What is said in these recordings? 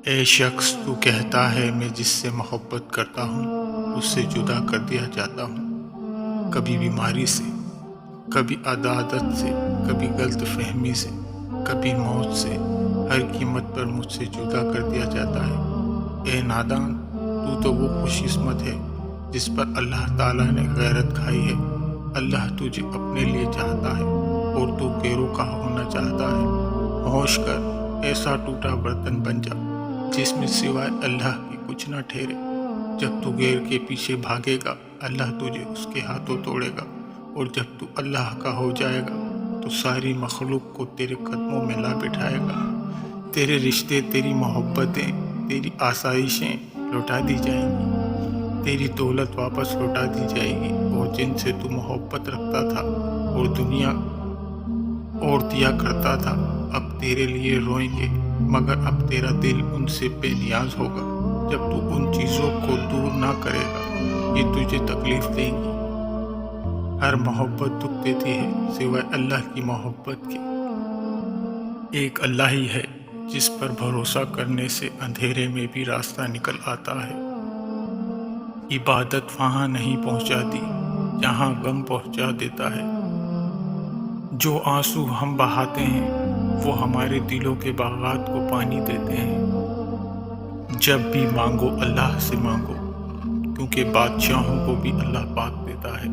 اے شخص، تو کہتا ہے میں جس سے محبت کرتا ہوں اس سے جدا کر دیا جاتا ہوں، کبھی بیماری سے، کبھی عادت سے، کبھی غلط فہمی سے، کبھی موت سے، ہر قیمت پر مجھ سے جدا کر دیا جاتا ہے۔ اے نادان، تو وہ خوش قسمت ہے جس پر اللہ تعالیٰ نے غیرت کھائی ہے۔ اللہ تجھے اپنے لیے چاہتا ہے اور تو غیروں کا ہونا چاہتا ہے۔ ہوش کر، ایسا ٹوٹا برتن بن جا جس میں سوائے اللہ کے کچھ نہ ٹھہرے۔ جب تو غیر کے پیچھے بھاگے گا اللہ تجھے اس کے ہاتھوں توڑے گا، اور جب تو اللہ کا ہو جائے گا تو ساری مخلوق کو تیرے قدموں میں لا بٹھائے گا۔ تیرے رشتے، تیری محبتیں، تیری آسائشیں لوٹا دی جائیں گی، تیری دولت واپس لوٹا دی جائے گی، اور جن سے تو محبت رکھتا تھا اور دنیا اور دیا کرتا تھا اب تیرے لیے روئیں گے، مگر اب تیرا دل ان سے بے نیاز ہوگا۔ جب تو ان چیزوں کو دور نہ کرے گا یہ تجھے تکلیف دیں گی۔ ہر محبت دکھ دیتی ہے سوائے اللہ کی محبت کے۔ ایک اللہ ہی ہے جس پر بھروسہ کرنے سے اندھیرے میں بھی راستہ نکل آتا ہے۔ عبادت وہاں نہیں پہنچاتی جہاں غم پہنچا دیتا ہے۔ جو آنسو ہم بہاتے ہیں وہ ہمارے دلوں کے باغات کو پانی دیتے ہیں۔ جب بھی مانگو اللہ سے مانگو، کیونکہ بادشاہوں کو بھی اللہ پاک دیتا ہے۔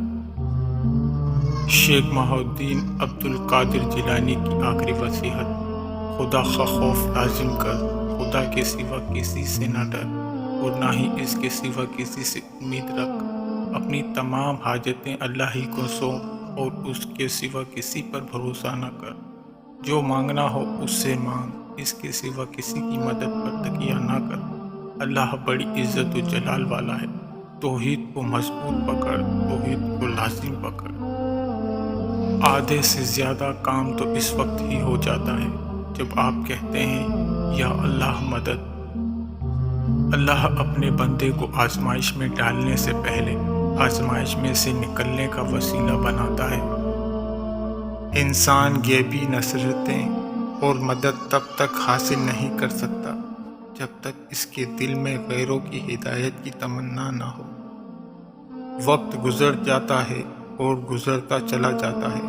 شیخ محی الدین عبد القادر جیلانی کی آخری وصیت: خدا کا خوف لازم کر، خدا کے سوا کسی سے نہ ڈر، اور نہ ہی اس کے سوا کسی سے امید رکھ۔ اپنی تمام حاجتیں اللہ ہی کو سونپ، اور اس کے سوا کسی پر بھروسہ نہ کر۔ جو مانگنا ہو اس سے مانگ، اس کے سوا کسی کی مدد پر تکیہ نہ کر۔ اللہ بڑی عزت و جلال والا ہے۔ توحید کو مضبوط پکڑ، توحید کو لازم پکڑ۔ آدھے سے زیادہ کام تو اس وقت ہی ہو جاتا ہے جب آپ کہتے ہیں یا اللہ مدد۔ اللہ اپنے بندے کو آزمائش میں ڈالنے سے پہلے آزمائش میں سے نکلنے کا وسیلہ بناتا ہے۔ انسان غیبی نصرتیں اور مدد تب تک حاصل نہیں کر سکتا جب تک اس کے دل میں غیروں کی ہدایت کی تمنا نہ ہو۔ وقت گزر جاتا ہے اور گزرتا چلا جاتا ہے۔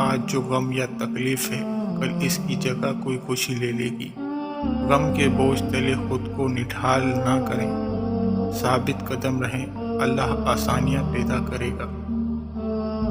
آج جو غم یا تکلیف ہے کل اس کی جگہ کوئی خوشی لے لے گی۔ غم کے بوجھ تلے خود کو نڈھال نہ کریں، ثابت قدم رہیں، اللہ آسانیاں پیدا کرے گا۔